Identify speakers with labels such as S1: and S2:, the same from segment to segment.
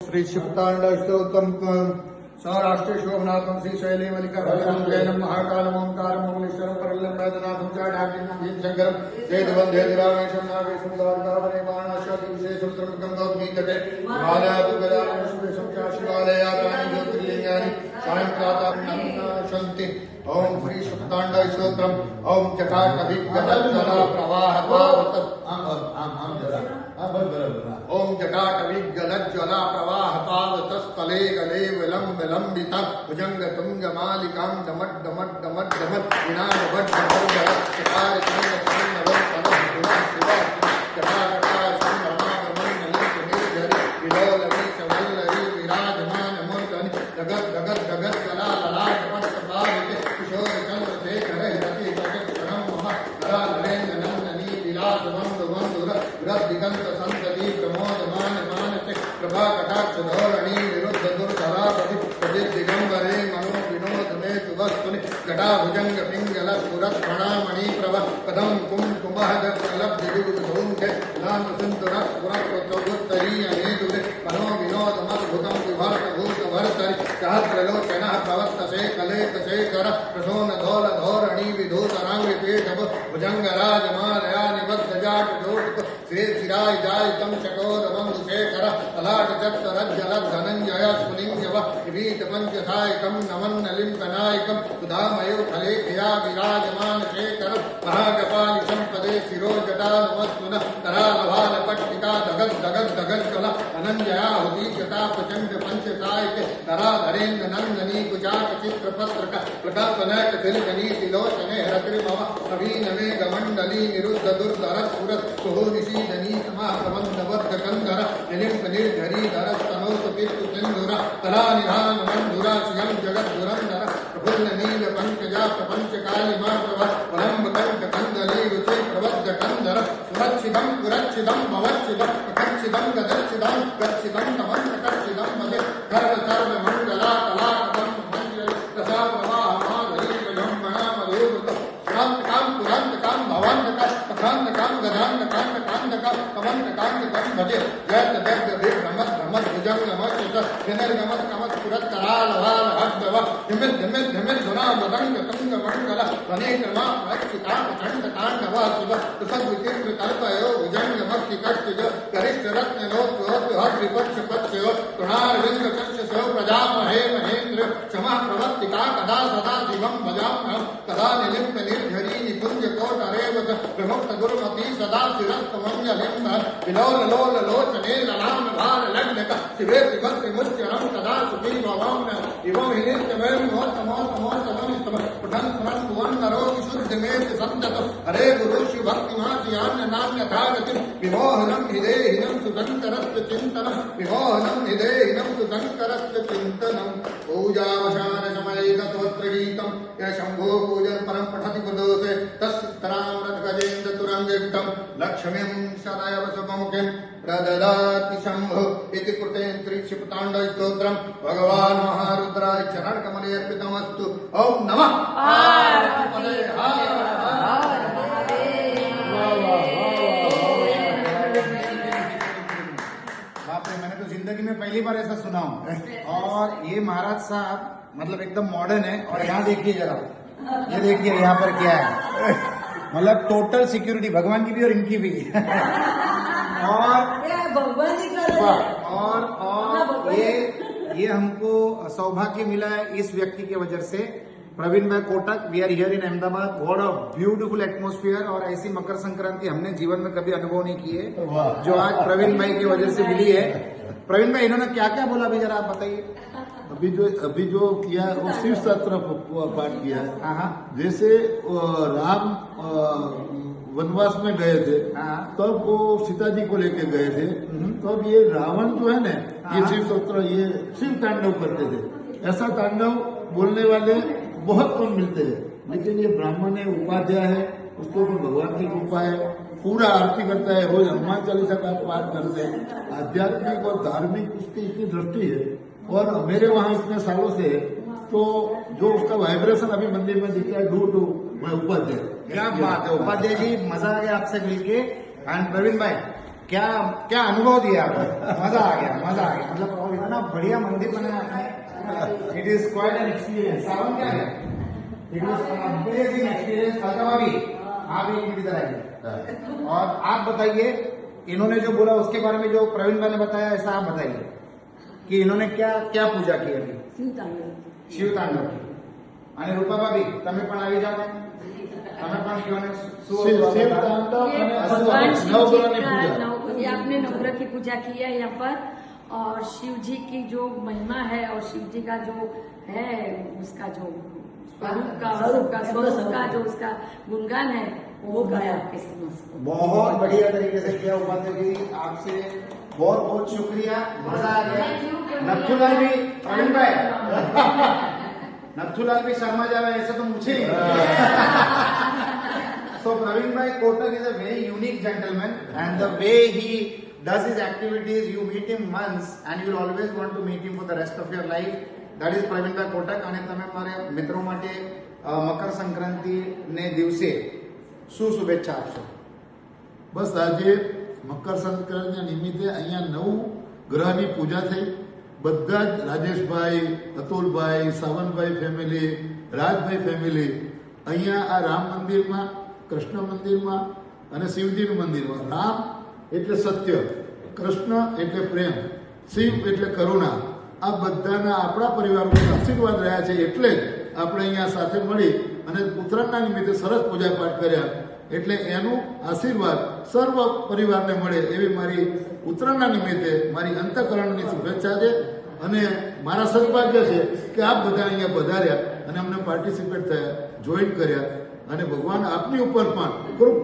S1: श्री शिवतांड स्तोत्रम सौराष्ट्र शोभनाथम श्री शैली मल्लिकार्जुनम जैनम महाकालम ओंकारम मंगलेश्वरम परल्लम वैद्यनाथम चाढ़ाग्निम शंकरम जयदवंदे रामेशम नागेशम द्वारकावने बाणाश्वति विशेषम त्र्यंबकम गौतमी तटे हिमालयादुगदानं सुरेशम च शिवालयानि ज्योतिर्लिंगानि सायं प्रातः नमन्ति। ओम श्री शिवतांड स्तोत्रम ओम जटाकविज्ञला प्रवाहपावत ओम जटाकविज्ञला प्रवाहपावतस्थले गले विलंबिता भुजंग तुंग मालिकां डमट डमट डमट डमट विनाद भट भट शिकार चंद चंद नव तन गुण शिवा जटाकटा संभ्रमा ब्रह्मण्य निर्झरि विलोलवी चवल्लरी विराजमान मूर्धनि जगत जगत जगत कला ललाट पट प्रभावित किशोर चंद्र शेखर रति जगत्क्षणं मम नरा नरेन्द्र नंदनी विलास वंद वंदुर व्रत दिगंत संतति प्रमोदमान मानस प्रभा कटाक्ष धोरणी विरुद्ध दुर्धरा प्रदि दिगंबरे मनो विनोद मे तुवस्तुनि जटा भुजंग पिंगल सुरत प्रणामणि प्रभ कदम कुम कुमह दलभ दिगुग धूमके नाम सिंधुर पुरत चौगुत्तरी अनेतुरे मनो विनोद मद्भुतम विभर्त भूत भर्तरि सहस्रलोचनः प्रवर्तसे कलेत शेखर प्रसोन धोल धोरणी विधूतरांग पेटभ भुजंग राजमालया निबद्ध जाट जोट श्री शिराय जाय तम चकोर बंधु शेखर तलाट चक्त रज्जल धनंजय स्फुलिंगव विभीत पंचसायकम नमन लिंकनायकम सुधामयो फले क्रिया विराजमान शेखर महाकपालिशं पदे शिरो जटानुवस्तुन करालभाल पट्टिका दगद दगद दगद कल अनंजया हुदी जटा प्रचंड पंचसायक धराधरेन्द्र नंदनी कुचाक चित्र पत्रक प्रकल्पनक तिलकनी तिलोचने हरत्रिमव नवीन मेघ मंडली निरुद्ध दुर्धर सुरत सुहोनिशी धनी समाह प्रबंध बद्ध कंधर निलिम्प निर्झरी धरस तनोत पितु सिंधुर कला निधान बंधुरा शियम जगत धुरंधर प्रफुल्ल नील पंकजा प्रपंच कालिमा प्रभ प्रलंब कंठ कंदली रुचि प्रबद्ध कंधर सुरक्षिदम पुरक्षिदम भवक्षिदम प्रकक्षिदम गदक्षिदम गच्छिदम तमंत कक्षिदम मदे सर्व सर्व मंगला कला कदम मंजल रसा प्रवाह माधुरी विडंबना मधुर शांत काम पुरांत काम भवंत का प्रखांत काम गदांत कांत कांत का कमंत कांत कम भजे जयत दग्ध भे भ्रमत भ्रमत भुजंग मत विनर्गमत कमत पुरत कराल भाल हस्तव हिमित हिमित हिमित धुना मदंग तंग मंगल वने क्रमा रक्षिता प्रचंड तांडव शिव सुसद विचित्र कल्पयो भुजंग भक्ति कष्ट जो गरिष्ठ रत्न लोक हर विपक्ष पक्ष तुणार विंग कक्ष सो प्रजा महे महेंद्र क्षमा प्रवर्तिका कदा सदा शिवम भजाम्यहं कदा निलिम्प निर्झरी निकुंज कोट अरेवत विमुक्त गुरुमती सदा शिरस्तमंजलिम्ब विलोल लोल लोचने ललाम भार लग्नक शिवे त्रिभक्ति मुच्चरम कदा सुखी भवाम्न इवं हि नित्यमेव मोत मोत मोत नमिस्तम पुटन स्मरन भुवन करोति शुद्ध मेत संतत हरे गुरु शिव भक्ति माचियान्य नान्य धागति विमोहनम हृदयहीनम सुदंकरस्य चिंतनम विमोहनम हृदयहीनम सुदंकरस्य चिंतनम पूजावसान समये तत्वत्र गीतम यह शंभो पूजन परम पठति पदोसे तस्त्रामृत गजेन्द्र तुरंगितम लक्ष्मीं सदैव सुमुखिं प्रददाति शंभो इति कृतेन श्री शिवतांड स्तोत्रम भगवान महारुद्राय चरण कमले अर्पितमस्तु। ओम नमः पार्वती हर हर
S2: बाप रे, मैंने तो जिंदगी में पहली बार ऐसा सुना हूँ। और ये महाराज साहब मतलब एकदम मॉडर्न है। और यहाँ देखिए जरा, ये देखिए यहाँ पर क्या है, मतलब टोटल सिक्योरिटी भगवान की भी और इनकी भी। और ये हमको सौभाग्य मिला है इस व्यक्ति के वजह से, प्रवीण भाई Kotak. We are here in Ahmedabad. What a beautiful atmosphere. और ऐसी मकर संक्रांति हमने जीवन में कभी अनुभव नहीं की है जो आज प्रवीण भाई की वजह से मिली है। प्रवीण भाई, इन्होंने क्या क्या बोला अभी जरा आप बताइए।
S3: अभी जो किया वो शिव सत्र पाठ किया है। जैसे राम वनवास में गए थे तब वो सीता जी को लेके गए थे, तब ये रावण जो है ना, ये शिव सत्र, ये शिव तांडव करते थे। ऐसा तांडव बोलने वाले बहुत कम मिलते हैं, लेकिन ये ब्राह्मण है, उपाध्याय है, उसको भी भगवान की कृपा है, पूरा आरती करता है, रोज हनुमान चालीसा का पाठ करते हैं। आध्यात्मिक और धार्मिक उसकी इतनी दृष्टि है। और मेरे वहाँ इतने सालों से तो जो उसका वाइब्रेशन अभी मंदिर में दिखता है, डू मैं उपाध्याय।
S2: क्या बात है उपाध्याय जी, मजा आ गया आपसे मिलके। एंड प्रवीण भाई, क्या क्या अनुभव दिया आपने? मजा आ गया, मजा आ गया। मतलब और इतना बढ़िया मंदिर बनाया आपने। It is quite an experience. सावन क्या है? It was amazing experience. कल्पना भी आप एक मिनट इधर आइए और आप बताइए, इन्होंने जो बोला उसके बारे में, जो प्रवीण भाई ने बताया, ऐसा आप बताइए कि इन्होंने क्या क्या पूजा की अभी? शिव तांडव की। અને રૂપાભાભી તમે પણ આવી જાઓ, તમે પણ કયોને શું
S3: शिव तांडव અને नवग्रहની पूजा।
S4: ये आपने नवग्रह की पूजा की है यहाँ पर, और शिव जी की जो महिमा है और शिव जी का जो है उसका जो स्वरूप का जो उसका गुणगान है वो गाया आपके समस्त।
S2: बहुत बढ़िया तरीके से किया उपाध्याय जी, आपसे बहुत बहुत शुक्रिया, मजा आ गया। नथुलाल भी, प्रवीण भाई नथुलाल भी शर्मा जावे ऐसा तो मुझे ही। So Praveen Bhai Kotak is a very unique gentleman, and the way he does his activities, you meet him once and you will always want to meet him for the rest of your life. That is Praveen Bhai Kotak. અને તમે મારા મિત્રો માટે મકર સંક્રાંતિ ને દિવસે શું શુભેચ્છા આપશો?
S3: બસ આજે મકર સંક્રાંતિના નિમિત્તે અહીંયા 9 ગ્રહની પૂજા થઈ। બધા જ રાજેશભાઈ, અતુલભાઈ, સાવંતભાઈ ફેમિલી, રાજભાઈ ફેમિલી અહીંયા આ રામ મંદિરમાં, કૃષ્ણ મંદિરમાં અને શિવજીનું મંદિરમાં। રામ એટલે સત્ય, કૃષ્ણ એટલે પ્રેમ, શિવ એટલે કરુણા। આ બધાના આપણા પરિવાર ઉપર આશીર્વાદ રહ્યા છે, એટલે જ આપણે અહીંયા સાથે મળી અને ઉત્તરાયણના નિમિત્તે સરસ પૂજાપાઠ કર્યા। એટલે એનું આશીર્વાદ સર્વ પરિવારને મળે એવી મારી ઉત્તરાયણના નિમિત્તે મારી અંતઃકરણની શુભેચ્છા છે। અને મારા સદભાગ્ય છે કે આપ બધા અહીંયા પધાર્યા અને અમને પાર્ટિસિપેટ થયા, જોઈન કર્યા, અને ભગવાન આપની ઉપર પણ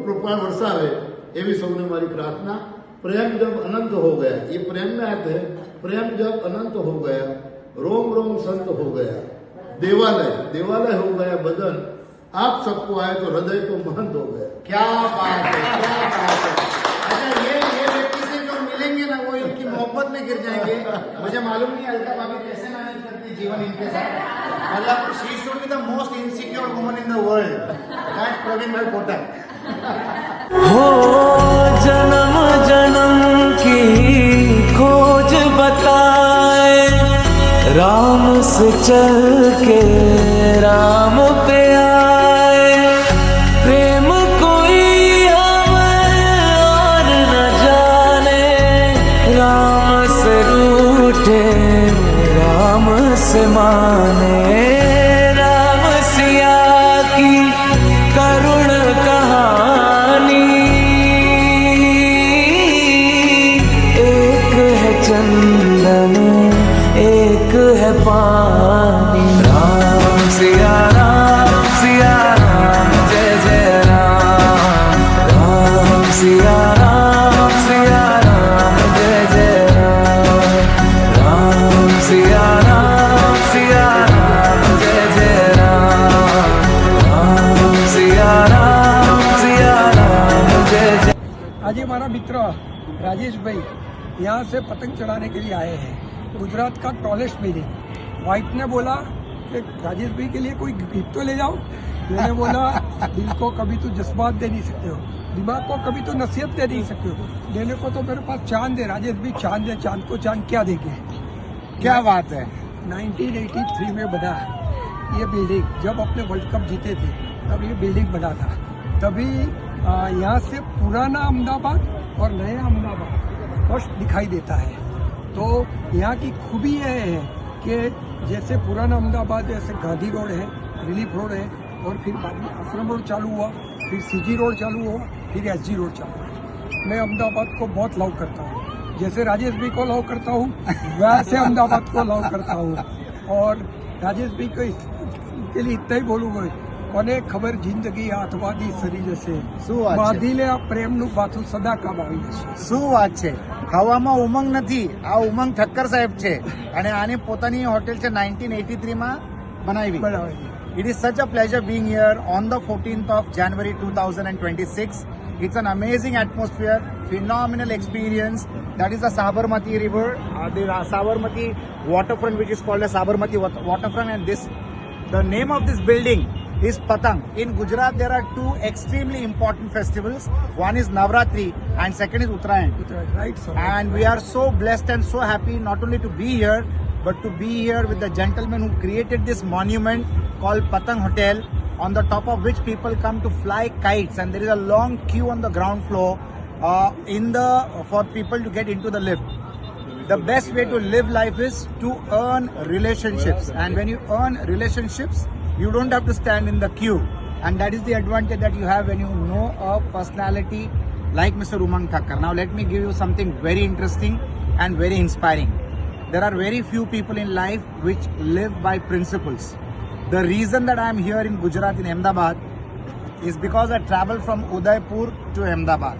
S3: કૃપા વરસાવે એવી સૌને મારી પ્રાર્થના। प्रेम जब अनंत हो गया, ये प्रेम में आते हैं, प्रेम जब अनंत हो गया, रोम रोम संत हो गया, देवालय देवालय हो गया बदन, आप सबको आए तो हृदय तो महंत हो गया।
S2: क्या बात है, क्या बात है। अच्छा, ये व्यक्ति से जो मिलेंगे ना वो इनकी मोहब्बत में गिर जाएंगे। मुझे मालूम नहीं अलका भाभी कैसे मैनेज करती जीवन इनके साथ। मतलब she should be the most insecure woman in the world, that Praveen भाई कोटक।
S5: हो जन्म जन्म की खोज बताए, राम से चल के राम पे आए, प्रेम कोई हमें और न जाने, राम से रूठे राम से माने, राम सिया की करुण कहानी, एक है चंदन एक है पानी, राम सिया राम जय जय राम, राम सिया राम जय जय राम, राम सिया राम जय जय राम, राम सिया राम जय जय।
S6: आज हमारा मित्र राजेश भाई यहाँ से पतंग चढ़ाने के लिए आए हैं, गुजरात का टॉलेस्ट बिल्डिंग। वाइफ ने बोला कि राजेश भाई के लिए कोई गिफ्ट तो ले जाओ। मैंने बोला दिल को कभी तो जज्बात दे नहीं सकते हो, दिमाग को कभी तो नसीहत दे नहीं सकते हो, देने को तो मेरे पास चांद है। राजेश भाई चांद है, चांद को चांद क्या देंगे।
S2: क्या बात है।
S6: 1983 में बना ये बिल्डिंग, जब अपने वर्ल्ड कप जीते थे तब ये बिल्डिंग बना था। तभी यहाँ से पुराना अहमदाबाद और नया अहमदाबाद स्पष्ट दिखाई देता है। तो यहाँ की खूबी यह है कि जैसे पुराना अहमदाबाद, जैसे गांधी रोड है, रिलीफ रोड है, और फिर बाद में आश्रम रोड चालू हुआ, फिर सीजी रोड चालू हुआ, फिर एसजी रोड चालू हुआ। मैं अहमदाबाद को बहुत लव करता हूँ, जैसे राजेश भाई को लव करता हूँ वैसे अहमदाबाद को लव करता हूँ। और राजेश भाई के लिए इतना ही बोलूँगा, કોને ખબર જિંદગી હાથમાંથી સરી જશે,
S2: શું વાત છે?
S6: બાંધી લે આ પ્રેમનું બાથું સદા કામ આવી જશે।
S2: શું વાત છે। હવામાં ઉમંગ નથી, આ ઉમંગ ઠક્કર સાહેબ છે, અને આની પોતાની હોટેલ છે 1983 માં બનાવી। It is such a pleasure being here on the 14th of January 2026. It's an amazing atmosphere, phenomenal experience. That is the Sabarmati River, the Sabarmati waterfront, which is called the Sabarmati waterfront, and the name of this building is Patang. In Gujarat, there are two extremely important festivals. One is Navratri and second is Uttarayan.
S6: Right, sir.
S2: And we are so blessed and so happy not only to be here, but to be here with the gentleman who created this monument called Patang Hotel, on the top of which people come to fly kites, and there is a long queue on the ground floor for people to get into the lift. The best way to live life is to earn relationships, and when you earn relationships, you don't have to stand in the queue, and that is the advantage that you have when you know a personality like Mr. Umang Thakkar. Now let me give you something very interesting and very inspiring. There are very few people in life which live by principles. The reason that I am here in Gujarat, in Ahmedabad, is because I traveled from Udaipur to Ahmedabad,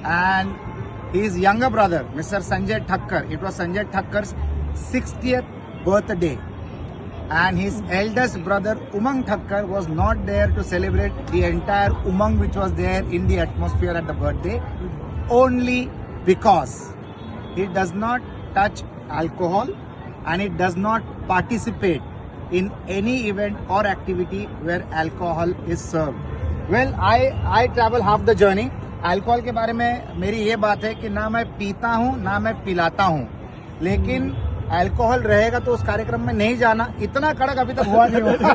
S2: and his younger brother, Mr. Sanjay Thakkar, it was Sanjay Thakkar's 60th birthday, and his eldest brother Umang Thakkar was not there to celebrate the entire Umang which was there in the atmosphere at the birthday, only because he does not touch alcohol and it does not participate in any event or activity where alcohol is served. Well, I travel half the journey. Alcohol के बारे में मेरी ये बात है कि ना मैं पीता हूँ ना मैं पिलाता हूँ, लेकिन अल्कोहल रहेगा तो उस कार्यक्रम में नहीं जाना, इतना कड़क अभी तक हुआ नहीं होगा.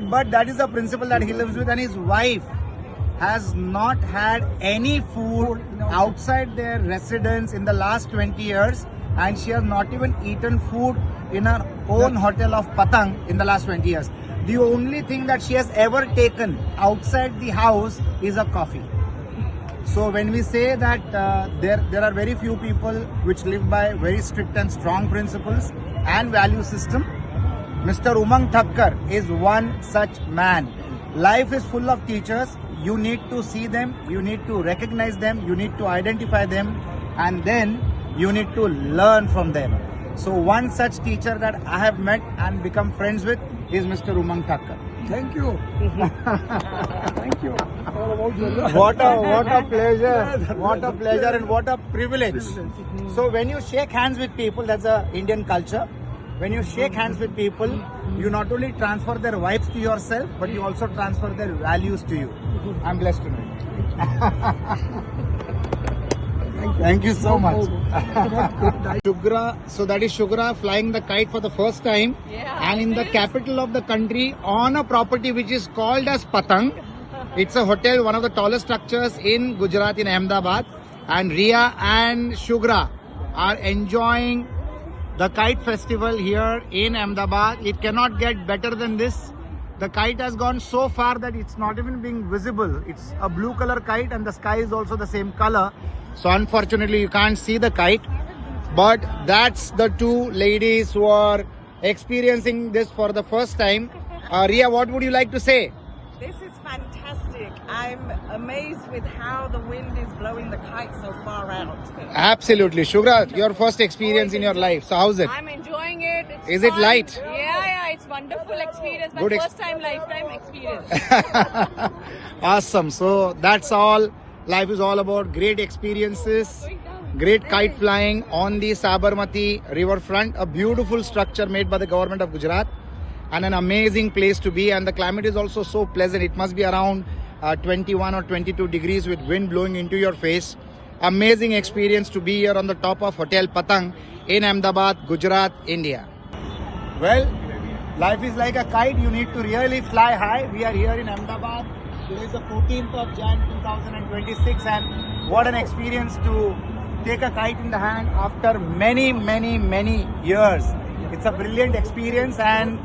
S2: But that is the principle that he lives with, and his wife has not had any food outside their residence in the last 20 years, and she has not even eaten food in her own hotel of Patang in the last 20 years. The only thing that she has ever taken outside the house is a coffee. So when we say that there are very few people which live by very strict and strong principles and value system, Mr. Umang Thakkar is one such man. Life is full of teachers. You need to see them, you need to recognize them, you need to identify them, and then you need to learn from them. So one such teacher that I have met and become friends with is Mr. Umang Thakkar.
S6: Thank you. Thank you.
S2: What a pleasure and what a privilege. So when you shake hands with people, that's a Indian culture. When you shake hands with people, you not only transfer their vibes to yourself, but you also transfer their values to you. I'm blessed to know you. Thank you so much. Shugra, so that is Shugra flying the kite for the first time, and in the capital of the country on a property which is called as Patang. It's a hotel, one of the tallest structures in Gujarat, in Ahmedabad, and Ria and Shugra are enjoying the kite festival here in Ahmedabad. It cannot get better than this. The kite has gone so far that it's not even being visible. It's a blue color kite and the sky is also the same color. So unfortunately you can't see the kite. But that's the two ladies who are experiencing this for the first time. Ria, what would you like to say?
S7: This is fantastic. I'm amazed with how the wind is blowing the kite so far out.
S2: Absolutely. Shugra, your first experience in your life. So how's it?
S8: I'm enjoying it. It's
S2: Is it
S8: fun.
S2: light?
S8: Yeah, it's wonderful experience. My
S2: Good
S8: first time, lifetime experience.
S2: Awesome. So that's all. Life is all about great experiences, great kite flying on the Sabarmati riverfront, a beautiful structure made by the government of Gujarat, and an amazing place to be. And the climate is also so pleasant. It must be around 21 or 22 degrees with wind blowing into your face. Amazing experience to be here on the top of Hotel Patang in Ahmedabad, Gujarat, India. Well, life is like a kite. You need to really fly high. We are here in Ahmedabad. Today is the 14th of Jan 2026, and what an experience to take a kite in the hand after many years. It's a brilliant experience, and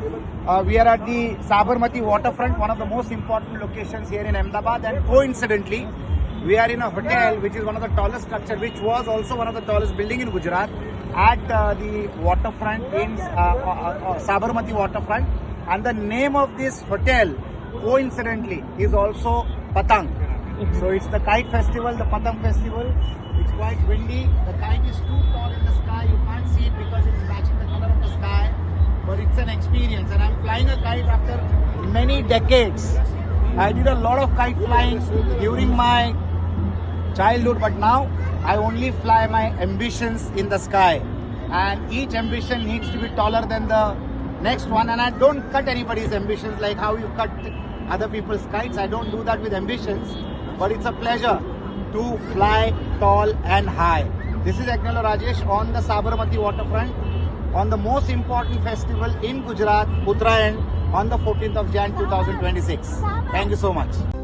S2: we are at the Sabarmati waterfront, one of the most important locations here in Ahmedabad, and coincidentally we are in a hotel which is one of the tallest structure, which was also one of the tallest building in Gujarat, at the waterfront in Sabarmati waterfront, and the name of this hotel coincidentally is also Patang. So it's the kite festival, the Patang festival. It's quite windy. The kite is too tall in the sky. You can't see it because it's matching the color of the sky. But it's an experience, and I'm flying a kite after many decades. I did a lot of kite flying during my childhood, but now I only fly my ambitions in the sky. And each ambition needs to be taller than the next one, and I don't cut anybody's ambitions like how you cut other people's kites. I don't do that with ambitions, but it's a pleasure to fly tall and high. This is Agnello Rajesh on the Sabarmati waterfront on the most important festival in Gujarat, Uttarayan, on the 14th of Jan 2026. Thank you so much.